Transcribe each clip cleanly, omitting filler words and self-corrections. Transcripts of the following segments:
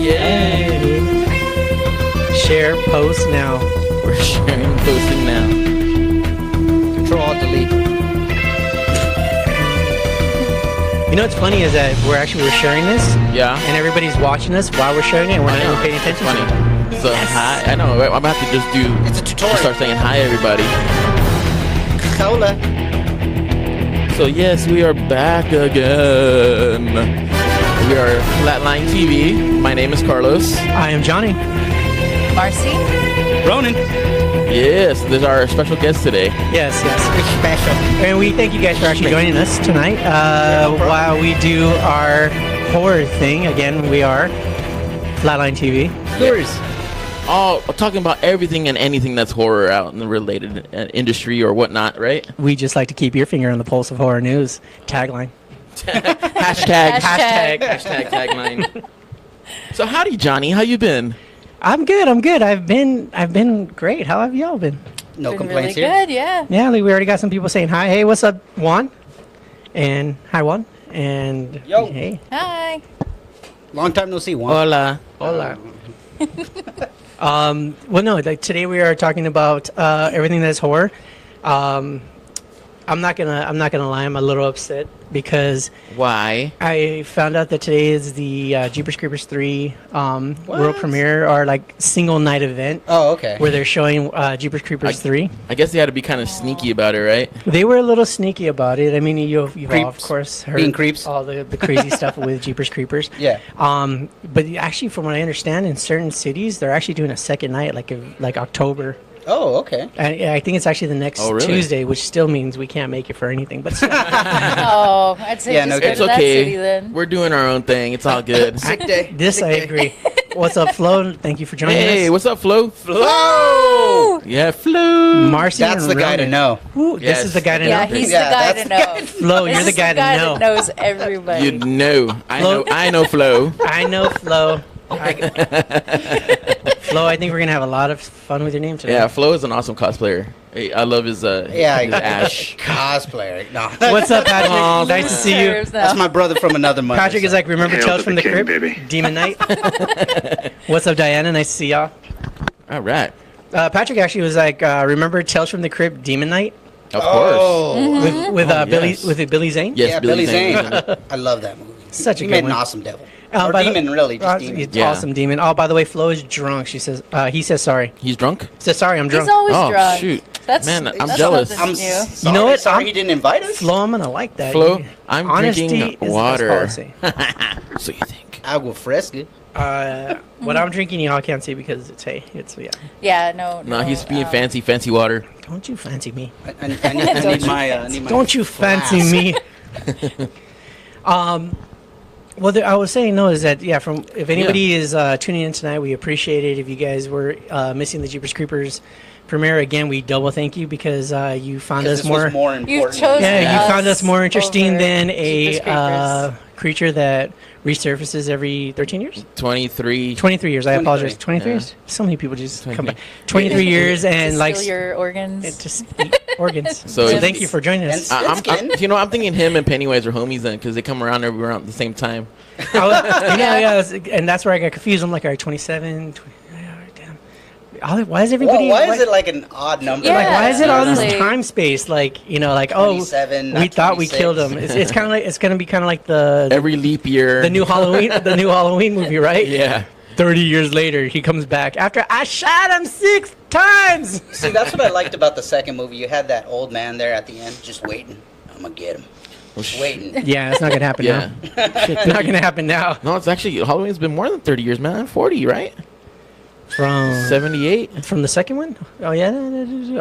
Yay! Share post now. We're sharing, posting now. Control-Alt-Delete. You know what's funny is that we're sharing this, Yeah. and everybody's watching us while we're sharing it, and we're not even paying attention. Funny. to it. So hi. I know. I'm gonna have to just do. It's a tutorial. Start saying hi, everybody. Hola. So yes, we are back again. We are Flatline TV. My name is Carlos. I am Johnny. Marcy. Ronan. Yes, this is our special guest today. Yes. It's special. And we thank you guys for actually joining us tonight. While we do our horror thing, again, we are Flatline TV. Yours. Oh, talking about everything and anything that's horror out in the related industry or whatnot, right? We just like to keep your finger on the pulse of horror news. Tagline. Hashtag tagline. So howdy, Johnny. How you been? I'm good. I've been great. How have y'all been? No Been complaints really here. good, yeah. Yeah, we already got some people saying hi. Hey, what's up, Juan? And hi, Juan. And Yo. hey. Hi. Long time no see. One. Hola. Hola. Well, no, like today we are talking about everything that's horror. I'm not gonna lie, I'm a little upset because Why? I found out that today is the Jeepers Creepers 3 world premiere, or like single night event Oh, okay. where they're showing Jeepers Creepers 3. I guess they had to be kind of sneaky about it, right? They were a little sneaky about it. I mean, you've all, of Creeps. course, heard Being creeps. all the crazy stuff with Jeepers Creepers. Yeah. But actually, from what I understand, in certain cities, they're actually doing a second night, like October. Oh, okay. I think it's actually the next Oh, really? Tuesday, which still means we can't make it for anything. But still. Oh, I'd say Yeah, just no, go It's to that city okay. then. We're doing our own thing. It's all good. Sick day. This I agree. What's up, Flo? Thank you for joining Hey, us. what's up, Flo? Flo. Yeah, Flo. Marcy That's and the guy to Ronan. know. Ooh, Yes. This is the guy to Yeah, know. he's Yeah, the guy that's to the know. guy. Flo, you're This the is guy to know. that knows everybody. You know. Flo. I know Flo. I know Flo. Flo, I think we're gonna have a lot of fun with your name today. Yeah, Flo is an awesome cosplayer. Hey, I love his Yeah, his Ash. cosplayer. No. What's up, Patrick? Aw, Nice to see you. Serves now. That's my brother from another mother. Patrick is like, remember Hail Tales to from the the king, Crypt? baby. Demon Knight. What's up, Diana? Nice to see y'all. All right. Patrick actually was like, remember Tales from the Crypt, Demon Knight? Of course. Oh. With Oh, Billy yes. with Billy Zane? Yes, Yeah, Billy Billy Zane. Zane. I love that movie. Such a he good made one. an awesome devil. Oh, Or by the- demon, really. Just demon. It's Yeah. awesome, Demon. Oh, by the way, Flo is drunk. He says sorry. He's drunk? Says sorry, I'm drunk. He's always Oh, shoot. shoot. That's Man, I'm that's jealous. nothing I'm new. sorry, know what? Sorry I'm- he didn't invite us. Flo, I'm gonna like that. Flo, I'm Honesty drinking is water. The best policy. So you think? Agua fresca. What I'm drinking, y'all can't see because it's yeah. Yeah, no. No, he's being fancy water. Don't you fancy me? I need my. Don't you fancy me? Well, I was saying no is that if anybody is tuning in tonight, we appreciate it. If you guys were missing the Jeepers Creepers premiere again, we double thank you because you found us This more. was more important. You've chosen Yeah, you us found us more interesting over than Jeepers a Creepers. creature that resurfaces every 13 years. 23. 23 years. I 23. apologize. 23 Yeah. years. So many people just come 23. back. 23 years To and like steal your organs. just eat organs. So So it's- thank you for joining us. And- I'm thinking him and Pennywise are homies then because they come around around at the same time. And that's where I got confused. I'm like, all right, 27. 20, damn. Why is everybody? Why is it like an odd number? Yeah. Like, why is it all this Honestly. time space? Like, like, oh, 27, we not thought we 26. killed him. It's kind of like it's gonna be kind of like the Every leap year. the new Halloween movie, right? Yeah. 30 years later, he comes back after I shot him 6 times. See, that's what I liked about the second movie. You had that old man there at the end, just waiting. I'm gonna get him. Just waiting. Yeah, it's not gonna happen Yeah. now. It's not gonna happen now. No, it's actually Halloween's been more than 30 years, man. 40, right? From 78. the second one? Oh yeah.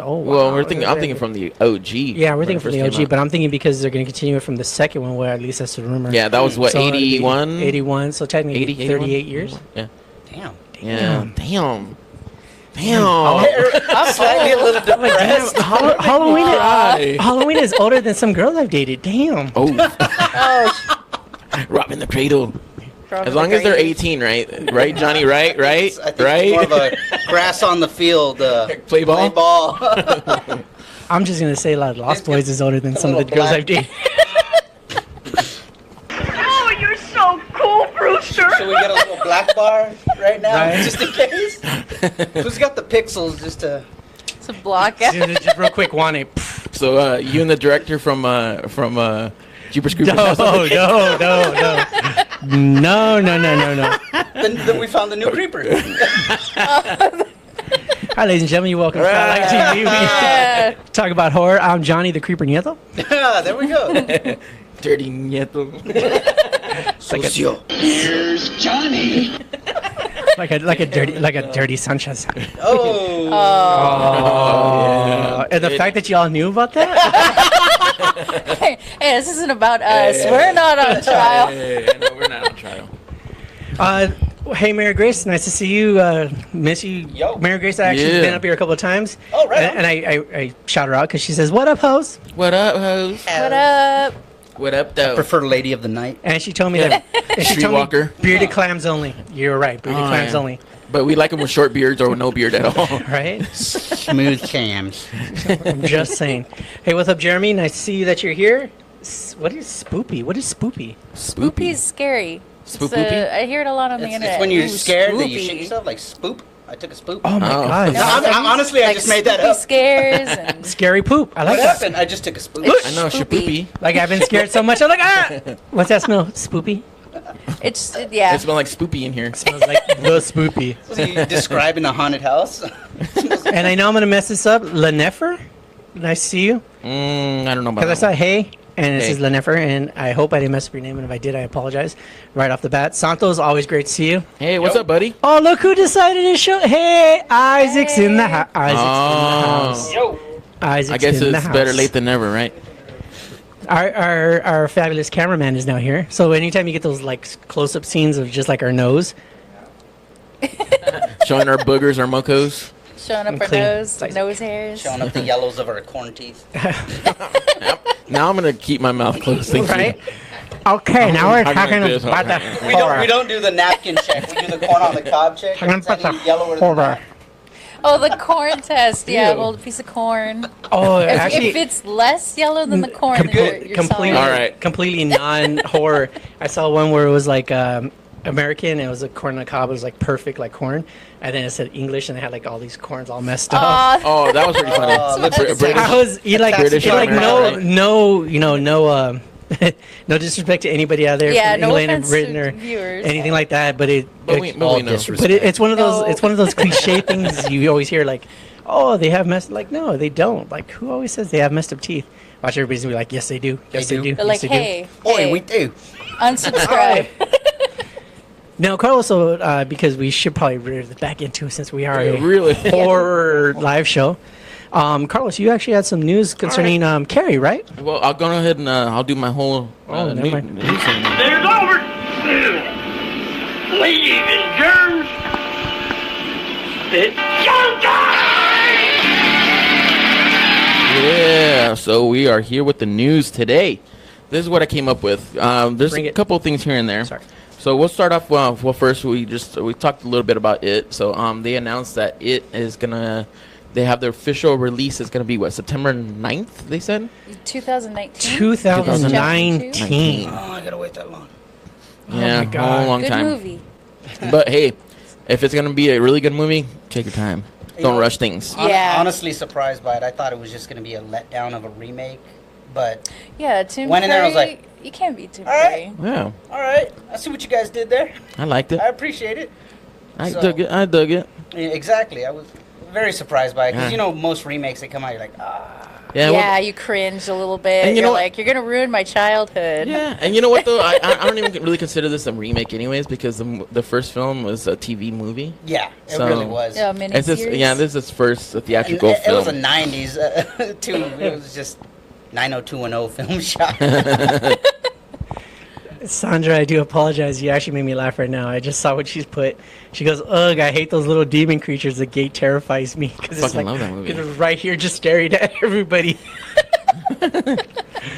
Oh wow. Well, I'm thinking from the OG. Yeah, we're thinking from when it the first OG, came but out. I'm thinking because they're gonna continue it from the second one, where at least that's the rumor. Yeah, that was what, So it'd be 81? 81. So technically 80, 38 years. Yeah. Damn. Yeah. Damn. I'm slightly a little depressed. Halloween, Right. Halloween is older than some girls I've dated. Damn. Oh, Oh, robbing the cradle. from As the long as they're grave. 18, right? Right, Johnny? Right? Right? I think Right? it's more of a grass on the field. Play ball? Play ball. I'm just gonna say, like, Lost Boys is older than some of the little girls black- I've dated. Oh, you're so cool, Brewster. So we get a little black black bar right now, Right. just in case. Who's got the pixels just to... It's a block out. Just real quick, want it. So you and the director from Jeepers Creepers. No, no. Then we found the new creeper. Hi, ladies and gentlemen. You're welcome to Flatline TV. Yeah. We talk about horror. I'm Johnny, the Creeper Nieto. There we go. Dirty Nieto. Socio. Here's Johnny. Like a dirty Sanchez. Oh. And the fact that y'all knew about that? Hey, this isn't about us. We're not on trial. Hey, no, we're not on trial. Hey, Mary Grace, nice to see you. Miss you. Yo. Mary Grace, I actually been up here a couple of times. Oh, right on. And I shout her out because she says, "What up, hoes?" What up, hoes? What up? What up, though? Prefer lady of the night. And she told me that. And she told me Streetwalker. bearded clams only. You're right, bearded clams yeah. only. But we like them with short beards or no beard at all. Right? Smooth cams. I'm just saying. Hey, what's up, Jeremy? Nice to see you that you're here. What is spoopy? What is spoopy? Spoopy is scary. It's, Spoopy? I hear it a lot on the internet. It's when you're Ooh, scared that you spoopy. shit yourself, like spoop. I took a spoop. Oh my Oh. god. No, I'm honestly, I Like just made that spoopy up. scares and Scary poop. I like What that. happened? I just took a spoop. I know, shapoopy. Like I've been scared so much. I'm like, ah. What's that smell? Spoopy. it's yeah. It smells like spoopy in here. Smells like the spoopy. Was he describing a haunted house? And I know I'm gonna mess this up. Lanefer. Nice to see you. I don't know about Because I that saw hey, and it Hey. says Lanefer, and I hope I didn't mess up your name, and if I did, I apologize. Right off the bat, Santos, always great to see you. one. Hey, what's up, buddy? Oh, look who decided to show. Hey, Isaac's in the house. Isaac's in the house. Yo. Isaac's I guess in the it's house. better late than never, right? Our fabulous cameraman is now here. So anytime you get those like close up scenes of just like our nose, Showing our boogers, our mocos. Showing up our clean. nose, Like- nose hairs. Showing up the yellows of our corn teeth. Now I'm gonna keep my mouth closed. Thank right? you. Okay, now we're I'm talking like this, about the okay. We don't do the napkin check. We do the corn on the cob check. Talking It's about the any yellower than horror. that. Oh, the corn test. Yeah, Ew. hold a piece of corn. Oh, If, actually, if it's less yellow than the corn, then you're completely, solid. All right. completely non-horror. I saw one where it was like American, and it was a corn on the cob. It was like perfect, like corn, and then it said English, and it had like all these corns all messed up. Aw, Oh, that was pretty funny. looks Brit- like British. I was you like British you like American, no right? no no disrespect to anybody out there yeah, from no England or offense Britain to or viewers. anything like that, but it But we know. it's one of those No. it's one of those cliche things you always hear like, oh, they have messed like no, they don't. Like who always says they have messed up teeth? Watch everybody's gonna be like, yes they do, yes They they do. do, They're yes like, they do. hey, Boy, hey, we do. unsubscribe. Now, Carlos, so, because we should probably rear back into it since we are a Really? horror live show. Carlos, you actually had some news concerning Carrie, right? Well, I'll go ahead and I'll do my whole. Oh, never mind. news segment. There's over. Ladies and germs. It's showtime! Yeah, so we are here with the news today. This is what I came up with. There's Bring a it. couple of things here and there. Sorry. So we'll start off. Well, first we talked a little bit about it. So they announced that it is gonna. They have their official release. It's gonna be what, September 9th, they said. 2019. 2019. Oh, I gotta wait that long. Yeah, my God. a whole long Good time. movie. But hey, if it's gonna be a really good movie, take your time. Don't know, rush things. Yeah. Honestly surprised by it. I thought it was just gonna be a letdown of a remake. But, Yeah, Tim Went in there, I was Curry, like, you can't beat Tim all right. Curry. Yeah, alright, I see what you guys did there. I liked it. I appreciate it. I so- dug it. I dug it. Yeah, exactly. I was very surprised by it. Because, Yeah. you know, most remakes, they come out, you're like, ah. Yeah. Yeah, well, you cringed a little bit. And you You're know what? like, you're gonna ruin my childhood. yeah, and you know what though? I don't even really consider this a remake, anyways, because the first film was a TV movie. Yeah, it So- really was. Yeah, It's just, miniseries. yeah, this is its first And theatrical it was a film. 90s, too. It was just 90210 film shot. Sandra, I do apologize. You actually made me laugh right now. I just saw what she's put. She goes, ugh, I hate those little demon creatures. The gate terrifies me. Because it's Fucking like, love that movie. it's right here just staring at everybody.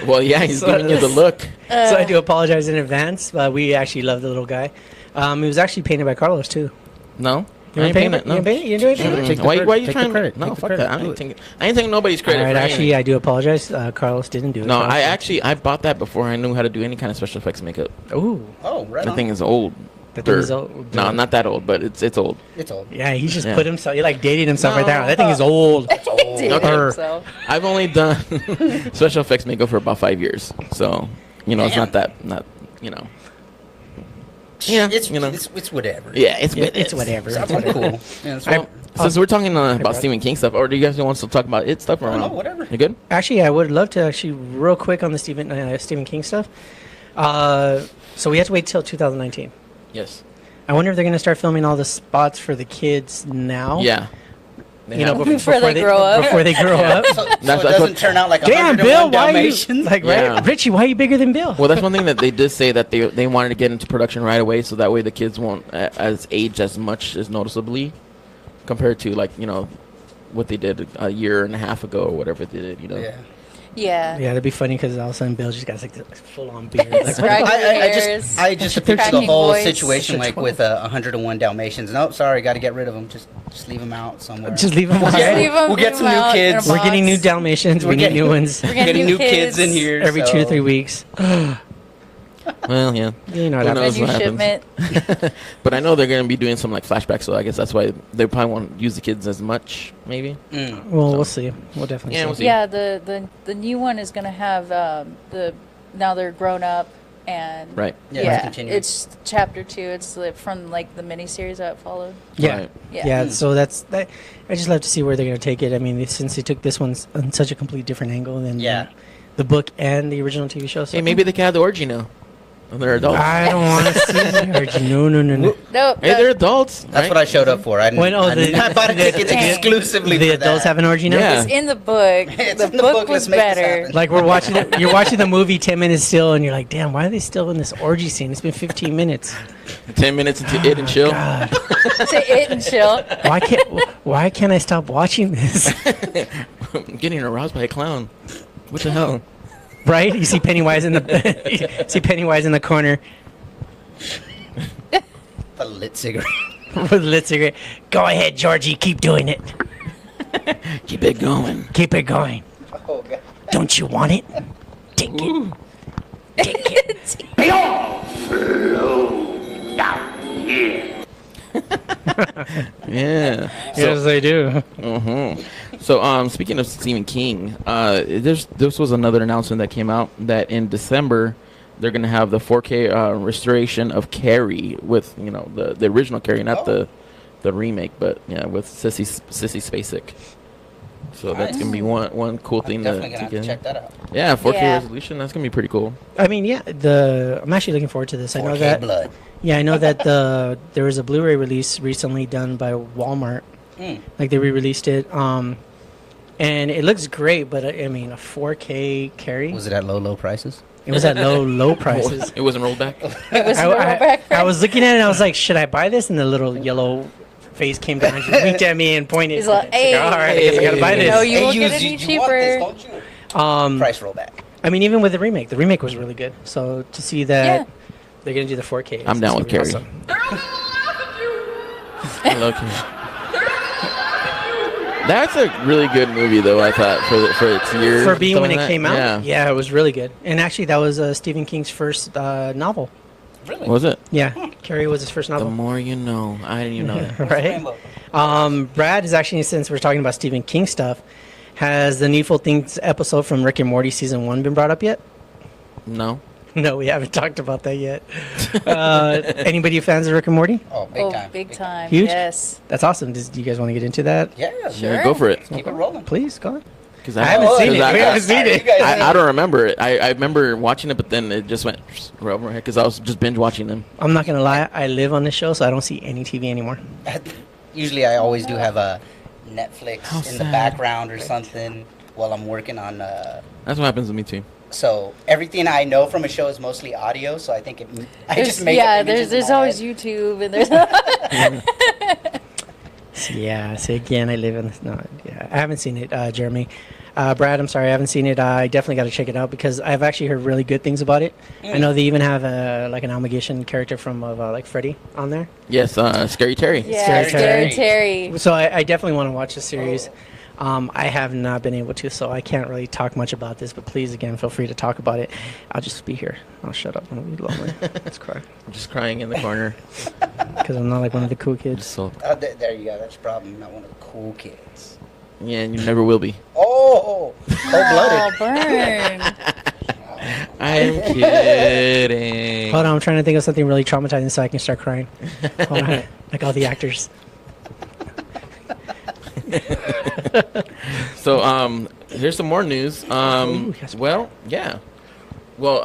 Well, yeah, he's So- giving you the look. So I do apologize in advance. We actually love the little guy. It was actually painted by Carlos, too. No, You I ain't paying it. You No. didn't paint it? You didn't do anything? Mm. Take the Why credit. are you Take the trying? credit. No, Take the fuck credit. that. I Do ain't it. taking nobody's All credit. right, for actually, anything. I do apologize. Carlos didn't do it. No, Carlos I bought that before I knew how to do any kind of special effects makeup. Ooh. Oh, right The on. thing is old. That thing is Or, old. no, not that old, but it's old. It's old. Yeah, he just Yeah. put himself. He like dated himself right there. No. That thing is old. Dated Okay. himself. I've only done special effects makeup for about 5 years, so it's Damn. not that Yeah, It's you know. it's whatever. Yeah, It's whatever. Sounds pretty cool. Yeah, it's I- Since we're talking about Brad. Stephen King stuff, or do you guys want us to talk about it stuff? Or no, whatever. You good? Actually, I would love to actually real quick on the Stephen King stuff. So we have to wait till 2019. Yes. I wonder if they're going to start filming all the spots for the kids now. Yeah. They have- Before they grow up. Before they grow up. So That's- it that's doesn't what- turn out like Damn, 101 Bill, why are you Dalmatians. like Yeah. right? Richie, why are you bigger than Bill? Well, that's one thing that they did say that they wanted to get into production right away, so that way the kids won't as age as much as noticeably compared to what they did a year and a half ago or whatever they did. Yeah. Yeah. Yeah, that'd be funny because all of a sudden Bill just got like this full-on beard. It's Like, right. I just picture the Cracking whole voice. situation like with 101 Dalmatians. Nope, sorry, got to get rid of them. Just leave them out somewhere. just leave them. We'll out. get- Leave 'em- we'll get leave some 'em new out in a kids. We're getting new box. Dalmatians. We're We need getting- new ones We're getting getting new new kids in kids. here every 2 to 3 weeks. Well, yeah. You know what Who happens. A knows new what happens. shipment. But I know they're going to be doing some flashbacks, so I guess that's why they probably won't use the kids as much, maybe. Mm. Well, we'll see. We'll definitely Yeah, see. we'll see. Yeah, the new one is gonna have now they're grown up and Right. Yeah, it's yeah, continuing. it's chapter 2. It's from like the miniseries that followed. Yeah. Right. Yeah. Mm. So that's that. I just love to see where they're going to take it. I mean, since they took this one on such a complete different angle than Yeah. the book and the original TV show. So Hey, maybe they can have the orgy now. And they're adults. I don't want to see that. No. No, Hey, they're adults. That's what I showed up for. I didn't. When- oh, I bought a ticket Dang. exclusively The for adults that. have an orgy now. Yeah. It's in the book. It's the in the book book. was Let's make this better. happen. Like we're watching it, you're watching the movie 10 minutes still, and you're like, damn, why are they still in this orgy scene? It's been 15 minutes. 10 minutes into it and chill. God, To it and chill. why can't I stop watching this? I'm getting aroused by a clown. What the hell? Right? You see Pennywise in the corner A lit cigarette. with a lit cigarette. Go ahead, Georgie, keep doing it. Keep it going. Keep it going. Oh god. Don't you want it? Take it. Ooh. Take it. Yeah. Yes, they do. So, speaking of Stephen King, this was another announcement that came out that in December they're gonna have the 4K restoration of Carrie with the original Carrie, not the remake, but yeah, with Sissy Spacek. So that's Nice. gonna be one cool thing Definitely to gonna have to get. check that out. Yeah, 4K Yeah. resolution. That's gonna be pretty cool. I mean, yeah, I'm actually looking forward to this. I know 4K that. blood. Yeah, I know that there was a Blu-ray release recently done by Walmart. Mm. Like they re-released it, and it looks great. But I mean, a 4K Carrie. Was it at low prices? It was at low prices. It wasn't rolled back. It was I was looking at it and I was like, should I buy this? And the little yellow face came down and just winked at me and pointed. He's like, It's hey. all right, I guess I gotta buy this. No, you won't get you any you want this, cheaper. don't you? Price rollback. I mean, even with the remake was really good. So to see that Yeah. they're gonna do the 4K, I'm down with Carrie. awesome. Hello, Carrie. That's a really good movie, though. I thought for its year. For being when stuff it like came that. out, yeah, it was really good. And actually, that was Stephen King's first novel. Really? Was it? Yeah, Carrie was his first The novel. more you know. I didn't even know that. Right. Rainbow. Brad is actually, since we're talking about Stephen King stuff, has the Needful Things episode from Rick and Morty season 1 been brought up yet? No. No, we haven't talked about that yet. Anybody fans of Rick and Morty? Oh, big Oh, time. big time. Huge? Yes. That's awesome. Do you guys want to get into that? Yeah, Sure. Yeah, go for it. Keep it rolling. Please, go on. Because I haven't seen it. I, We haven't seen it. You guys I don't remember it. I remember watching it, but then it just went right over my head because I was just binge watching them. I'm not going to lie. I live on this show, so I don't see any TV anymore. Usually, I always do have a Netflix How in sad. the background or something while I'm working on. That's what happens with me too. So everything I know from a show is mostly audio. So I think I just make yeah, up images there's in my always head. YouTube and there's Yeah, see, again, I live in this. No, yeah, I haven't seen it, Jeremy. Brad, I'm sorry, I haven't seen it. I definitely got to check it out because I've actually heard really good things about it. I know they even have like an Allegation character from like Freddy on there. Yes, Scary Terry. yeah, Scary Scary Terry. So I definitely want to watch the series. I have not been able to, so I can't really talk much about this. But please, again, feel free to talk about it. I'll just be here. I'll shut up. I'll be lonely. Let's cry. I'm just crying in the corner. Because I'm not like one of the cool kids. So There you go. That's your problem. You're not one of the cool kids. yeah, and you never will be. Oh, Oh, cold-blooded. burn. I'm kidding. Hold on, I'm trying to think of something really traumatizing so I can start crying. Hold on. Like all the actors. So here's some more news. Ooh, yes. Well, yeah. Well,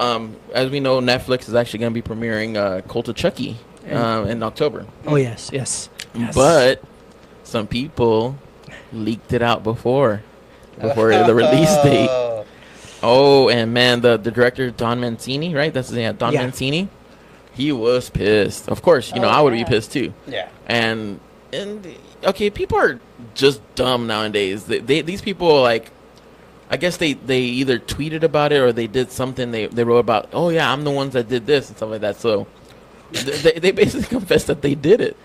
as we know, Netflix is actually going to be premiering Cult of Chucky in October. Oh, yes, yes. Yes. But some people leaked it out before the release date. Oh, and man, the director, Don Mancini, right? That's his name, Don Yeah. Mancini. He was pissed. Of course, I would be pissed too. Yeah. And okay, people are just dumb nowadays. These people, like, I guess they either tweeted about it or they did something. They wrote about, oh yeah, I'm the ones that did this and stuff like that. So they basically confessed that they did it.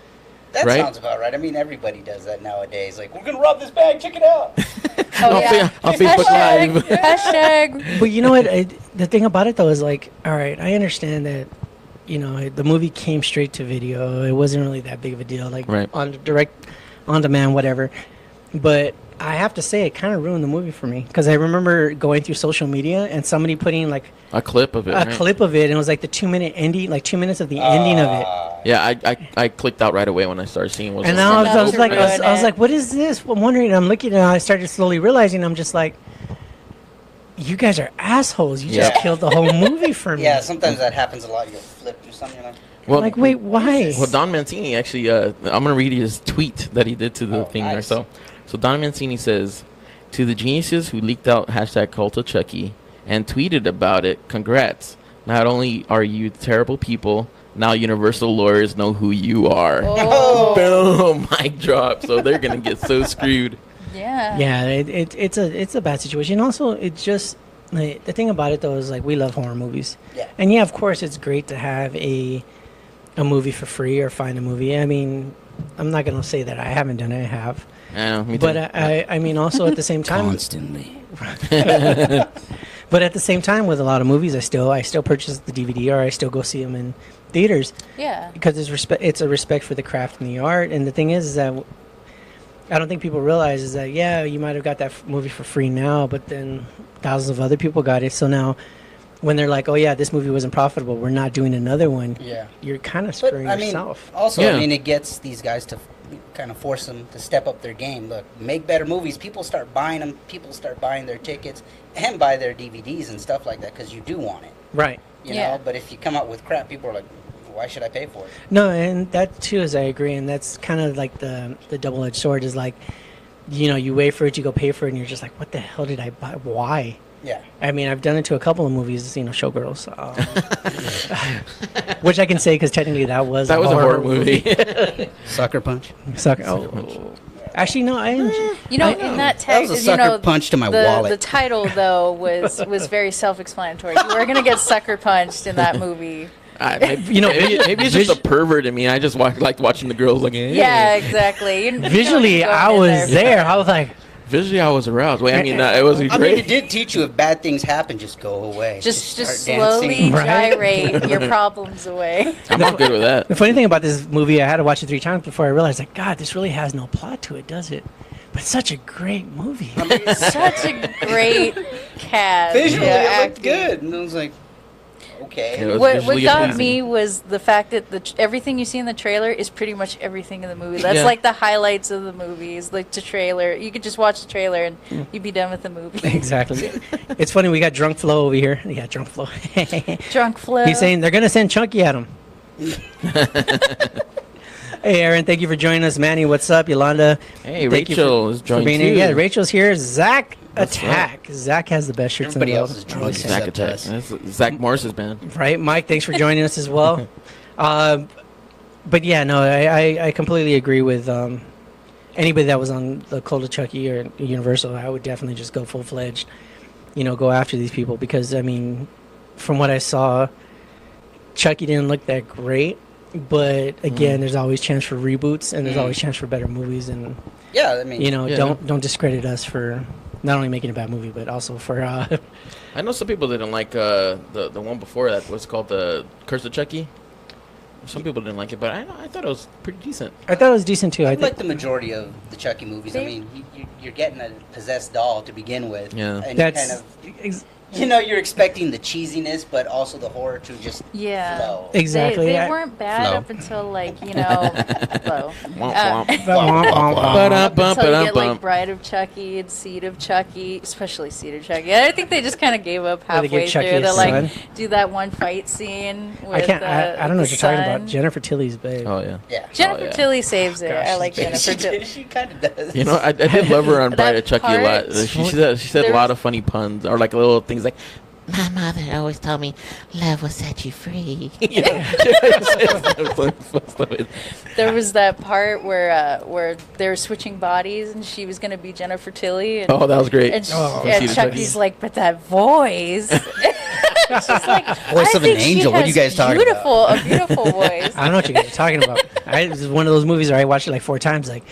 That Right? sounds about right. I mean, everybody does that nowadays. Like, we're going to rob this bag. Check it out. Oh, yeah. On Facebook Hashtag, Live. hashtag. But you know what? The thing about it, though, is like, all right, I understand that, the movie came straight to video. It wasn't really that big of a deal, like Right. on direct, on demand, whatever. But I have to say, it kind of ruined the movie for me because I remember going through social media and somebody putting like A clip of it. a right? clip of it, and it was like the 2-minute ending, like 2 minutes of the ending of it. Yeah, I clicked out right away when I started seeing what was And on now there. I was like, ruin I was it. like, what is this? I'm wondering. I'm looking, and I started slowly realizing, I'm just like, you guys are assholes. You just Yeah. killed the whole movie for me. Yeah, sometimes that happens a lot. You'll flip through something. You're like, Well, Like, wait, why? Well, Don Mancini actually, I'm gonna read his tweet that he did to the Oh, thing there. nice. So Don Mancini says, "To the geniuses who leaked out hashtag Cult of Chucky and tweeted about it, congrats. Not only are you terrible people, now Universal lawyers know who you are." Oh, Boom, mic drop. So they're gonna get so screwed. yeah. Yeah, it's a bad situation. Also, it's just like, the thing about it though is like we love horror movies. Yeah. And yeah, of course, it's great to have a movie for free or find a movie. I mean, I'm not gonna say that I haven't done it. I have. I know, me too. But I mean, also at the same time, constantly. but at the same time, with a lot of movies, I still purchase the DVD or I still go see them in theaters Yeah. because it's a respect for the craft and the art. And the thing is that I don't think people realize is that yeah, you might have got that movie for free now, but then thousands of other people got it. So now, when they're like, oh yeah, this movie wasn't profitable, we're not doing another one. Yeah. You're kind of But, screwing I mean, yourself. also, Yeah. I mean, it gets these guys to kind of force them to step up their game. Look, make better movies. People start buying them. People start buying their tickets and buy their DVDs and stuff like that because you do want it. Right. You Yeah. know, but if you come out with crap, people are like, why should I pay for it? No, and that too is I agree, and that's kind of like the double-edged sword is like, you wait for it, you go pay for it, and you're just like, what the hell did I buy? Why? Yeah. I mean, I've done it to a couple of movies, Showgirls, which I can say because technically that was that was a horror movie. Sucker Punch. Sucker. Oh. Actually, no, I enjoy. You know, I- in that That was text, a sucker punch to my wallet. The title though was very self-explanatory. You were gonna get sucker punched in that movie. Maybe it's just a pervert in me. I just liked watching the girls like. Eh. Yeah, exactly. You know Visually, you're I going in was there. I was like, Visually, I was aroused. Wait, I mean, it was I great. mean, it did teach you if bad things happen, just go away. Just start slowly dancing. Right? gyrate your problems away. I'm not good with that. the funny thing about this movie, I had to watch it 3 times before I realized, like, God, this really has no plot to it, does it? But it's such a great movie. Such a great cast. Visually, yeah, it looked acting. good. And I was like, okay. It was What visually got pleasing. me was the fact that everything you see in the trailer is pretty much everything in the movie. That's Yeah. like the highlights of the movies, like the trailer. You could just watch the trailer and you'd be done with the movie. Exactly. It's funny, we got Drunk Flo over here. Yeah, Drunk Flo. Drunk Flo. He's saying they're going to send Chunky at him. Hey, Aaron, thank you for joining us. Manny, what's up? Yolanda. Hey, thank you Rachel is joined being too. here. Yeah, Rachel's here. Zach What's Attack. Zach has the best shirts Everybody in the else world. is drunk. Zach except Attack. us. That's Zach Morris's band. Right, Mike, thanks for joining us as well. But yeah, no, I completely agree with anybody that was on the Cult of Chucky or Universal. I would definitely just go full-fledged, go after these people because, I mean, from what I saw, Chucky didn't look that great. But again, there's always chance for reboots and there's always chance for better movies. And Yeah, I mean, don't discredit us for not only making a bad movie, but also for. I know some people didn't like the one before that. What's called the Curse of Chucky. Some people didn't like it, but I thought it was pretty decent. I thought it was decent too. I think like the majority of the Chucky movies. I mean, you're getting a possessed doll to begin with. Yeah. And that's you're expecting the cheesiness, but also the horror to just flow. exactly. They weren't bad Flow. up until flow. Womp, womp. Until you get like Bride of Chucky and Seed of Chucky, especially Seed of Chucky. I think they just kind of gave up Where they halfway gave Chucky through a to like son. do that one fight scene. With, I can't. I don't know what the you're talking son. about. Jennifer Tilly's babe. Oh yeah. Yeah. Jennifer Oh, yeah. Tilly saves it. Gosh, I like Jennifer Tilly. She kind of does. You know, I did love her on Bride of Chucky a lot. part- She said a lot of funny puns or like little things like, "My mother always told me love will set you free." There was that part where they were switching bodies and she was going to be Jennifer Tilly. And, Oh, that was great. and, Oh. From and Seed of Chucky's Chucky. like, but that voice. She's like, Voice I of an think she angel. What are you has guys talking about? A beautiful voice. I don't know what you guys are talking about. This is one of those movies where I watched it like 4 times. Like,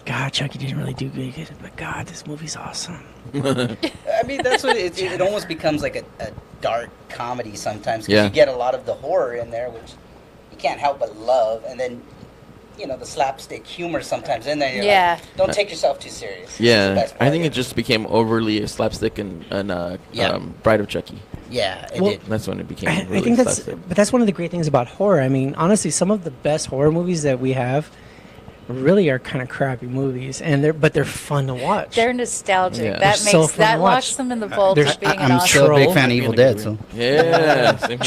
God, Chucky didn't really do good, but God, this movie's awesome. I mean, that's what it almost becomes like a dark comedy sometimes. 'Cause Yeah. you get a lot of the horror in there, which you can't help but love. And then, the slapstick humor sometimes in there. You're Yeah. like, don't take yourself too serious. That's the Yeah, best I part think of it just became overly slapstick and Yeah. Bride of Chucky. Yeah, it Well, did. That's when it became. I really think slapstick. but that's one of the great things about horror. I mean, honestly, some of the best horror movies that we have really are kind of crappy movies, and they're fun to watch. They're nostalgic. Yeah. That They're so makes fun that to watch. locks them in the vault there's- of being an I'm Oscar. still a big Troll. fan of Evil Dead, so. Yeah. same here.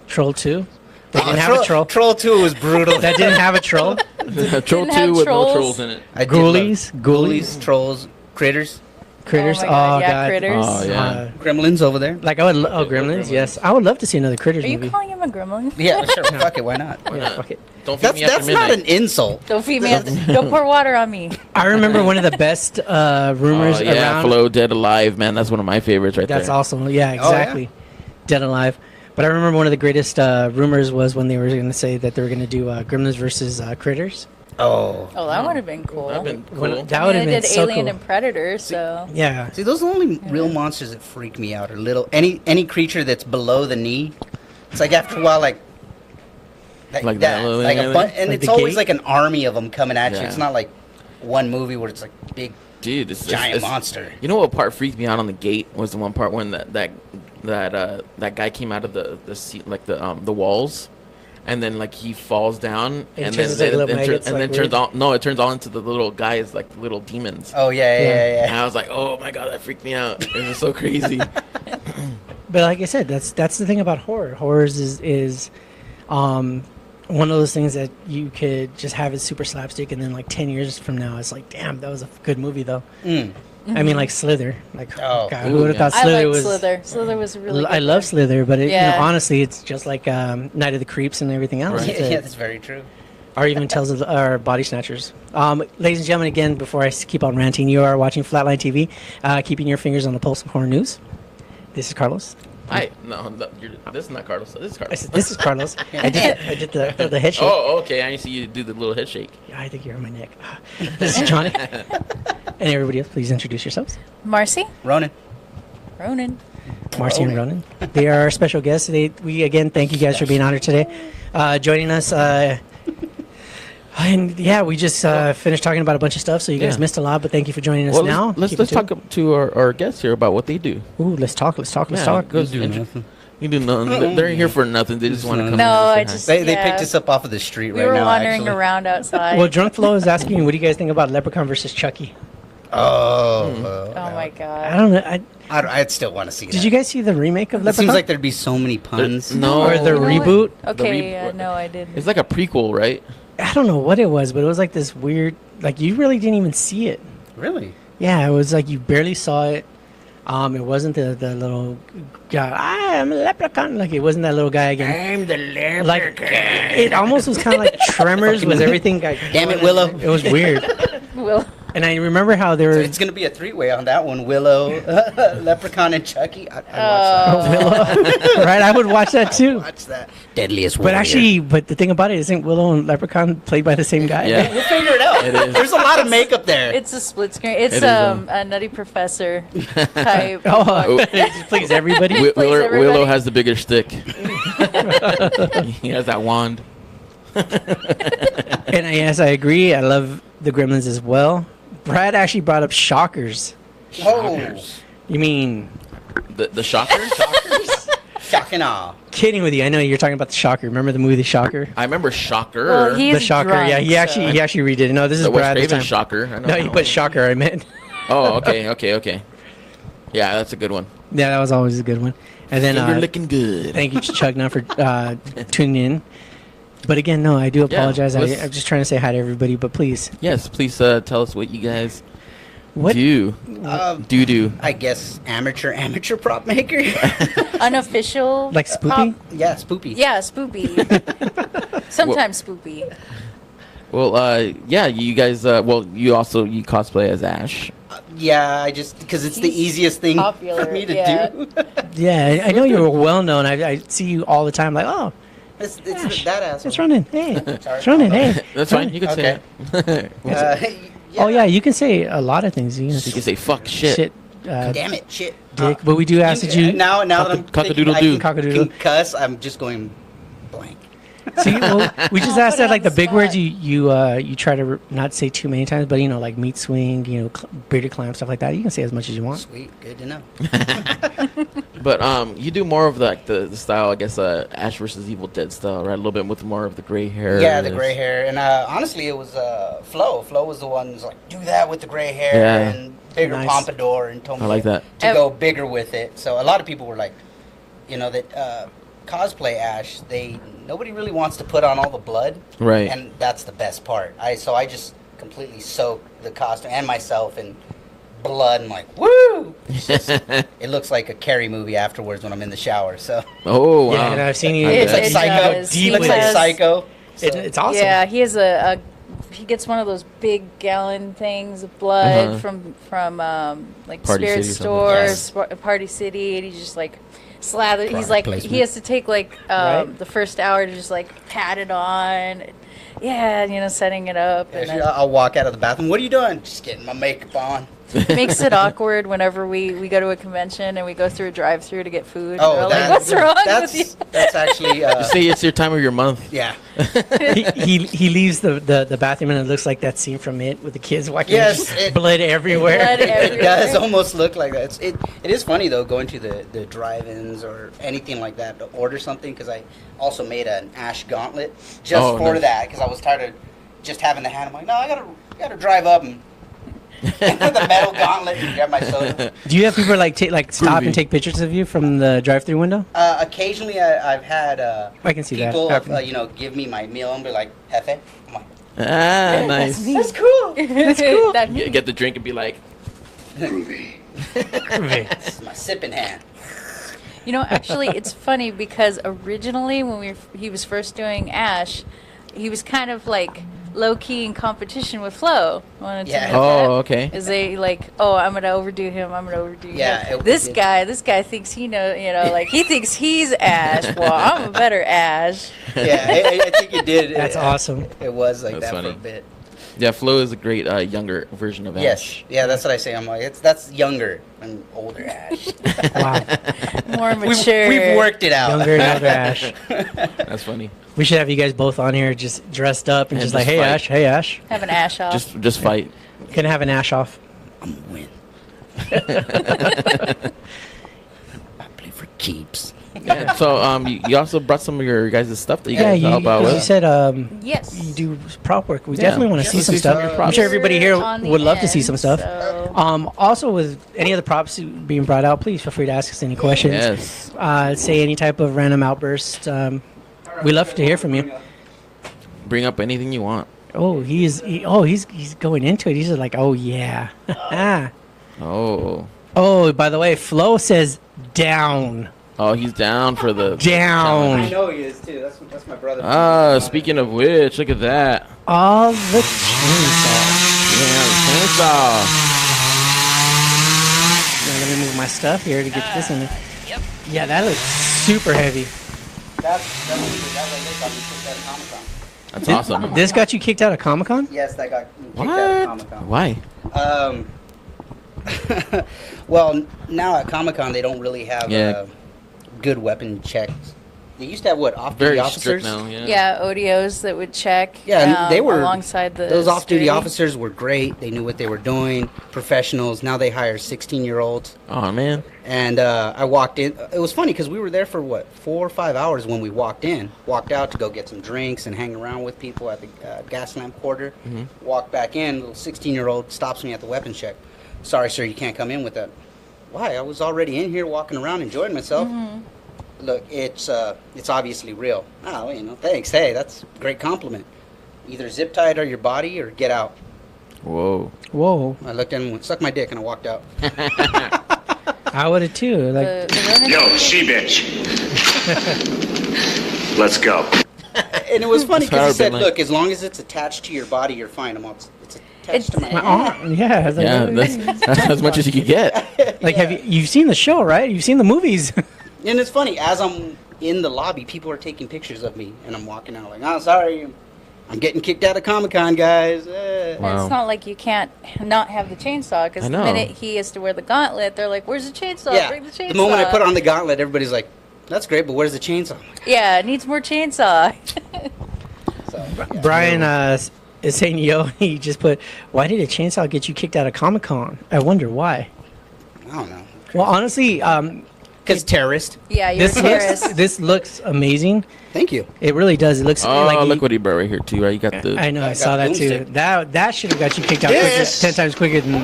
Troll 2. They didn't have a troll. Troll 2 was brutal. That didn't have a troll. Troll Didn't have 2 with trolls. no trolls in it. I did love Ghoulies. Trolls, Critters, Critters. Oh my God, yeah, God. Critters. Oh, yeah. Gremlins over there. Like I would. Gremlins. Gremlins. Yes, I would love to see another Critters Are you movie. calling him a gremlin? Yeah, sure. Fuck it, why not? Yeah, fuck it. Don't feed me That's after not midnight. an insult. Don't feed me. Don't pour water on me. I remember one of the best rumors Oh, yeah, around. Flo Dead Alive, man. That's one of my favorites right That's there. awesome. Yeah, yeah? exactly. Dead Alive. But I remember one of the greatest rumors was when they were going to say that they were going to do Gremlins versus Critters. Oh. Oh, that would have been cool. That'd been When- cool. that would have they been did so Alien cool. and Predator, so Yeah. See, those are the only real monsters that freak me out are any creature that's below the knee. It's like after a while, like Like that. that, Like a like and Like it's the always gate? like an army of them coming at you. Yeah. It's not like one movie where it's like big Dude, it's giant monster. You know what part freaked me out on the gate was the one part when that guy came out of the seat, like the walls, and then like he falls down and turns then into little maggots, and like then turns weird. all it turns all into the little guys like little demons. Oh yeah. And I was like, oh my god, that freaked me out. It was so crazy. But like I said, that's the thing about horror. Horrors is one of those things that you could just have it super slapstick, and then like 10 years from now, it's like, damn, that was a good movie though. Mm. I mean, like Slither. Like, Oh. God, Ooh, who would have yeah. thought Slither I like was? Slither. Slither was really. I good love one. Slither, but Yeah. honestly, it's just like Night of the Creeps and everything else. Right. Yeah, that's very true. Or even Tales of our Body Snatchers. Ladies and gentlemen, again, before I keep on ranting, you are watching Flatline TV, keeping your fingers on the pulse of horror news. This is Carlos. No, this is not Carlos. This is I Carlos. said, this is Carlos. I did the head shake. Oh, okay. I see you do the little head shake. I think you're on my neck. This is Johnny. And everybody else, please introduce yourselves. Marcy, Ronan. Ronan. Marcy and Ronan. They are our special guests. We again thank you guys for being on here today, joining us. And yeah, we just finished talking about a bunch of stuff, so you guys Yeah. missed a lot. But thank you for joining us Well, now. let's Keep it talk to- to our guests here about what they do. Ooh, let's talk. Let's talk. Go Do nothing. You do nothing. They're here for nothing. They just want to come. No, in I and say just They yeah. picked us up off of the street We right were now. wandering actually. around outside. Well, Drunk Flo is asking, what do you guys think about Leprechaun versus Chucky? Oh. oh my I god. don't know. I'd still want to see that. Did you guys see the remake of It Leprechaun? seems like there'd be so many puns. No. Or the You know what? reboot? Okay, reboot. no, I didn't. It's like a prequel, right? I don't know what it was, but it was like this weird. Like you really didn't even see it. Really? Yeah, it was like you barely saw it. It wasn't the little guy. I am a leprechaun. Like it wasn't that little guy again. I'm the leprechaun. Like it almost was kind of like Tremors with everything. Like, Damn it, Willow. It was weird. Well, And I remember how there So were it's gonna be a 3-way on that one. Willow, Leprechaun, and Chucky. I'd watch Willow, right? I would watch that that. too. Watch that. Deadliest But Warrior. actually, the thing about it isn't Willow and Leprechaun played by the same guy? Yeah. We'll figure it out. It is. There's a lot of makeup there. It's a split screen. It's It is, a Nutty Professor type. Oh, it just plays everybody. Please, Willow everybody. has the bigger stick. He has that wand. And yes, I agree. I love the Gremlins as well. Brad actually brought up Shockers. Oh, You mean The shocker? shock and awe. kidding with you? I know you're talking about the Shocker. Remember the movie The Shocker? I remember Shocker. Well, he's The Shocker. drunk, Yeah, he actually redid it. No, this is the Wes Brad this Craven time. Shocker. I know No, that he one. put Shocker. I meant. Oh, okay. Yeah, that's a good one. Yeah, that was always a good one. And then Finger looking good. thank you, Chuck, now for tuning in. But again, no, I do apologize. let's- I'm just trying to say hi to everybody. But please, Yes, please tell us what you guys what? do. Do. I guess amateur prop maker. Unofficial. Like spoopy? Yeah, spoopy. Yeah, spoopy. Sometimes spoopy. Well, yeah, you guys. Well, you cosplay as Ash. Yeah, I just because it's the He's east thing popular, for me to yeah. do. Yeah, I know you're well known. I see you all the time. Like, oh, it's Ash, that asshole. it's running. Hey, Sorry. it's running. Hey, That's fine. You can say Okay. it. Oh yeah, you can say a lot of things. You You can say fuck shit. Damn it, shit. dick. But we do ask that you. Now that I'm thinking I Cock-a-doodle-doo. Cock-a-doodle. can cuss, I'm just going blank. See, well, we just Oh, asked put it that like on the the big words spot. you try to not say too many times, but like meat swing, bearded clam, stuff like that. You can say as much as you want. Sweet, good to know. But you do more of the style, I guess, Ash versus Evil Dead style, right? A little bit with more of the gray hair. Yeah, the gray hair, and honestly, it was Flo. Flo was the one who's like, do that with the gray hair Yeah. and bigger Nice. pompadour, and told me I like that. to go bigger with it. So a lot of people were like, that cosplay Ash, nobody really wants to put on all the blood, Right. and that's the best part. I just completely soaked the costume and myself in blood and like, woo! It's just, it looks like a Carrie movie afterwards when I'm in the shower. So Oh, wow. Yeah, and I've seen you. I it's bet. like It Psycho. does. Deep Looks with like it. Psycho. So, It's awesome. Yeah, he has he gets one of those big gallon things of blood from like Party Spirit City or Store, something. Party City, and he just like slather. He's Product like placement. he has to take like Right. the first hour to just like pat it on. Yeah, setting it up, and then I'll walk out of the bathroom. What are you doing? Just getting my makeup on. makes it awkward whenever we go to a convention and we go through a drive-through to get food. and Oh, they're like, what's wrong with you? That's actually Just say it's your time of your month. yeah. he leaves the bathroom and it looks like that scene from It with the kids walking. Yes, just it- blood everywhere. Blood It everywhere. does almost look like that. It is funny though going to the drive-ins or anything like that to order something because I also made an Ash gauntlet just Oh, for nice. that because I was tired of just having the hand. I'm like, no, I gotta drive up and the metal gauntlet and grab my soda. Do you have people like stop Groovy. and take pictures of you from the drive-through window? Occasionally, I've had I can see that people happening. give me my meal and be like, "Hefe," I'm like, Ah, nice. "That's cool. That's cool. That Get the drink and be like, This is my sipping hand." Actually, it's funny because originally when he was first doing Ash, he was kind of like low key in competition with Flo. Wanted to Yeah. admit oh, that. okay. Is they like, oh, I'm gonna overdo him. I'm gonna overdo Yeah, him. it This did. guy thinks he like he thinks he's Ash. Well, I'm a better Ash. Yeah, I think it did. That's awesome. It was like That's that funny. for a bit. Yeah, Flo is a great younger version of Ash. Yes, yeah, that's what I say. I'm like, that's younger and older Ash. Wow, More we've, mature. we've worked it out. younger and older Ash. That's funny. We should have you guys both on here, just dressed up and And just like, just hey fight. Ash, hey Ash, Have an Ash off. Just fight. gonna have an Ash off. I'm gonna win. I play for keeps. Yeah. So you also brought some of your guys' stuff that you Yeah, guys help out you with. said yes. you do prop work. We Yeah. definitely want to Yeah, see let's some see some stuff. of your I'm props. sure everybody here On the would love to see end, some stuff. so- Also, with any of the props being brought out, please feel free to ask us any questions. Yes. Say any type of random outburst. We love to hear from you. Bring up anything you want. Oh, he's going into it. He's just like, oh yeah. Oh. Oh, by the way, Flo says down. Oh, he's down for the Down. I know he is too. That's my brother. Ah, speaking of which, look at that. All the chainsaw. chainsaw. Yeah, let me move my stuff here to get this in there. Yep. Yeah, that looks super heavy. That right there got me kicked out of Comic-Con. That's awesome. This got you kicked out of Comic-Con? Yes, that got me kicked out of What? Comic-Con. Why? Well, now at Comic-Con they don't really have Yeah. good weapon checks. They used to have what off-duty Very officers. strict now. Yeah. Yeah, ODOs that would check. Yeah, and they were alongside the those off-duty security. officers were great. They knew what they were doing. Professionals. Now they hire 16-year-olds. Oh man. And I walked in. It was funny because we were there for what 4 or 5 hours when we walked in. Walked out to go get some drinks and hang around with people at the gas lamp quarter. Walked back in. Little 16-year-old stops me at the weapon check. Sorry, sir, you can't come in with that. Why? I was already in here walking around enjoying myself. Look, it's obviously real. Oh, thanks. Hey, that's a great compliment. Either zip tie it or your body or get out. Whoa. Whoa. I looked at him and went, suck my dick, and I walked out. I would have too. Like, The Yo, she-bitch. Let's go. And it was funny That's how because he I've said, been like- look, as long as it's attached to your body, you're fine. I'm all, it's attached to my my arm. arm. Yeah. I was like, Yeah, what? that's as much as you could get. Like, you've seen the show, right? You've seen the movies. And it's funny, as I'm in the lobby, people are taking pictures of me, and I'm walking out like, oh, sorry, I'm getting kicked out of Comic-Con, guys. And Wow. it's not like you can't not have the chainsaw because I the know. minute he has to wear the gauntlet, they're like, "Where's the chainsaw? Yeah, Bring the chainsaw." the moment I put on the gauntlet, everybody's like, that's great, but where's the chainsaw? I'm like, Yeah, it needs more chainsaw. so, yeah. Brian is saying, yo, he just put, why did a chainsaw get you kicked out of Comic-Con? I wonder why. I don't know. Well, honestly, Because terrorist. Yeah, you're a terrorist. this looks amazing. Thank you. It really does. It looks Oh, like look what he brought right here too. Right, you got the. I know. I I saw got that the too. boomstick. That should have got you kicked out quicker, This 10 times quicker than.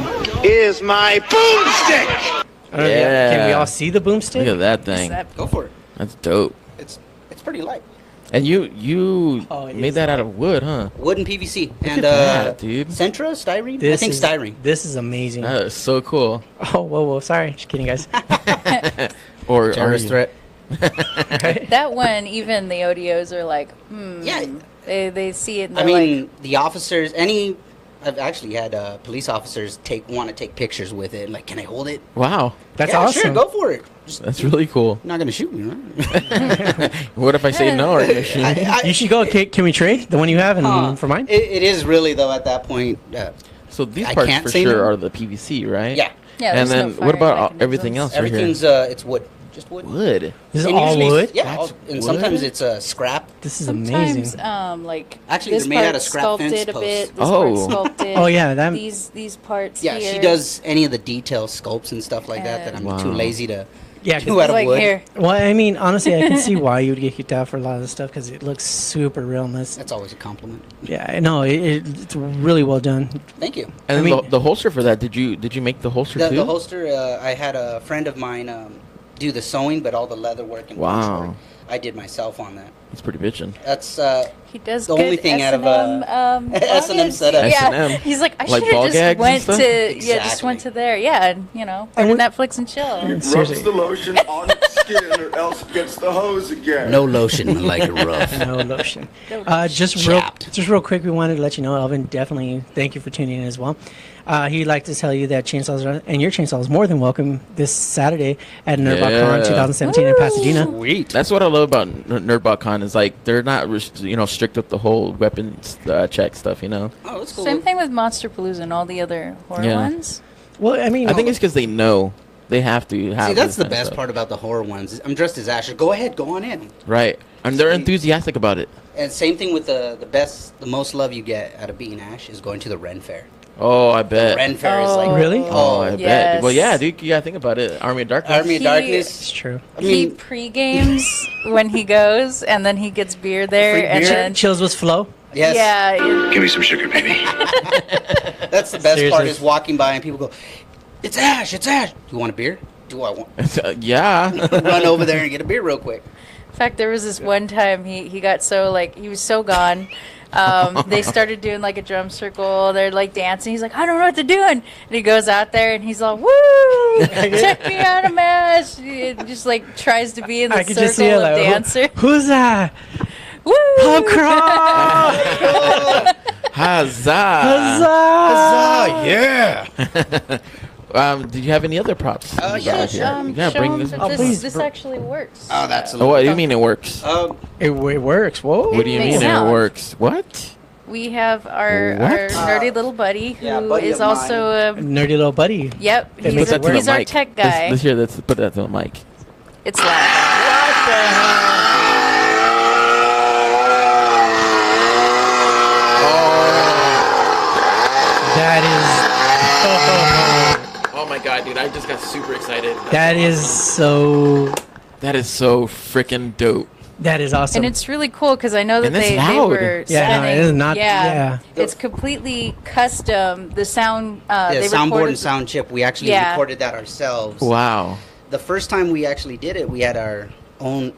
Is my boomstick. I don't know, Yeah. Can we all see the Look boomstick? at that thing. That- Go for it. That's dope. It's pretty light. And you Oh, it made is that out of wood, huh? Wood and PVC. at And that, dude. Centra, styrene? I think styrene. This is amazing. That is so cool. Oh, whoa. Sorry. Just kidding, guys. Or Terrorist threat. That one, even the ODOs are like, Yeah. They see it and I they're mean, like, the officers, I've actually had police officers want to take pictures with it. Like, can I hold it? Wow, That's yeah, awesome. Sure, go for it. Just, that's really cool. you're not going to shoot me, right? What if I say no? Or You should go. Can we trade the one you have and for mine? It is really, though, at that point. so these I parts can't for say sure no. are the PVC, right? Yeah. yeah. And there's no then what firing about mechanisms. everything else right here? Everything's, it's wood. Just wood. Wood. This is And all usually- wood. Yeah, That's and wood? sometimes it's scrap. This is Sometimes, amazing. like Actually, this they're made out of part's scrap fence sculpted a bit. This Oh. part's sculpted. Oh, yeah, that- these parts. Yeah, here. she does any of the detail sculpts and stuff like that I'm Wow. too lazy to Yeah, do out of Like wood. here. Well, I mean, honestly, I can see why you would get kicked out for a lot of this stuff because it looks super real. And That's always a compliment. yeah, I know it's really well done. Thank you. And I then mean- the holster for that, did you make the holster too? The holster, I had a friend of mine do the sewing, but all the leather work and punch Wow. work, I did myself on that. That's pretty bitchin'. That's He does The good only thing out of, S&M, S&M bonnets. setup. Yeah, S&M. he's like, I Like should ball have gags just and went stuff? to just Exactly. went to there. Yeah, and And watch we- Netflix and chill. Seriously. Rubs the lotion on its skin or else it gets the hose again. no lotion, like it rough. No lotion. No Just Chapped. real quick, we wanted to let you know, Elvin, definitely thank you for tuning in as well. He'd like to tell you that chainsaws are, and your chainsaw is more than welcome this Saturday at NerdBotCon Yeah. 2017 in Pasadena. Sweet. That's what I love about NerdBotCon is like they're not strict with the whole weapons check stuff. Oh, that's cool. Same thing with Monster Palooza and all the other horror Yeah. ones. Well, I mean, I think it's because they know they have to have. See, that's this the kind of best stuff. part about the horror ones. I'm dressed as Asher. Go ahead, go on in. right? And they're See- enthusiastic about it. And same thing with the most love you get out of being Ash is going to the Ren Fair. Oh, I bet. Ren Fair is like Really? Oh, I bet. Well, yeah, yes. dude. You gotta think about it. Army of Darkness. Army of He- Darkness. it's true. I He mean, pre-games when he goes, and then he gets beer there, Free and beer? then Chills with Flo. yes, yeah, Give me some sugar, baby. that's the best part Seriously. is walking by and people go, "It's Ash, it's Ash. Do you want a beer? Do I want yeah. run over there and get a beer real quick?" In fact, there was this one time he got so like he was so gone. They started doing like a drum circle. They're like dancing. He's like, I don't know what they're doing. And he goes out there and he's like, woo! Check me out, a mash. He just like tries to be in the I can just see circle it. of Like, dancer. Who's that? Woo! Pub crawl. Huzzah! Huzzah! Yeah. Did you have any other props? Yeah, Yeah, sure. yeah, show bring him this. that Oh, please. this actually works. Oh, that's a Oh, what do you little mean it works? tough. It works. Whoa. What do you It mean makes it sound. works? What? We have our What? nerdy little buddy who Yeah, buddy is of also a Nerdy little buddy. yep. It makes He's, it work. he's our tech guy. Let's put that to the mic. It's loud. That Oh my god, dude! I just got super excited. That is so freaking dope. That is awesome. And it's really cool because I know that And it's they loud. were Yeah, no, sending, it is not- yeah. It's completely custom. The sound, The they soundboard recorded and sound chip, we actually Yeah. recorded that ourselves. Wow. The first time we actually did it, we had our own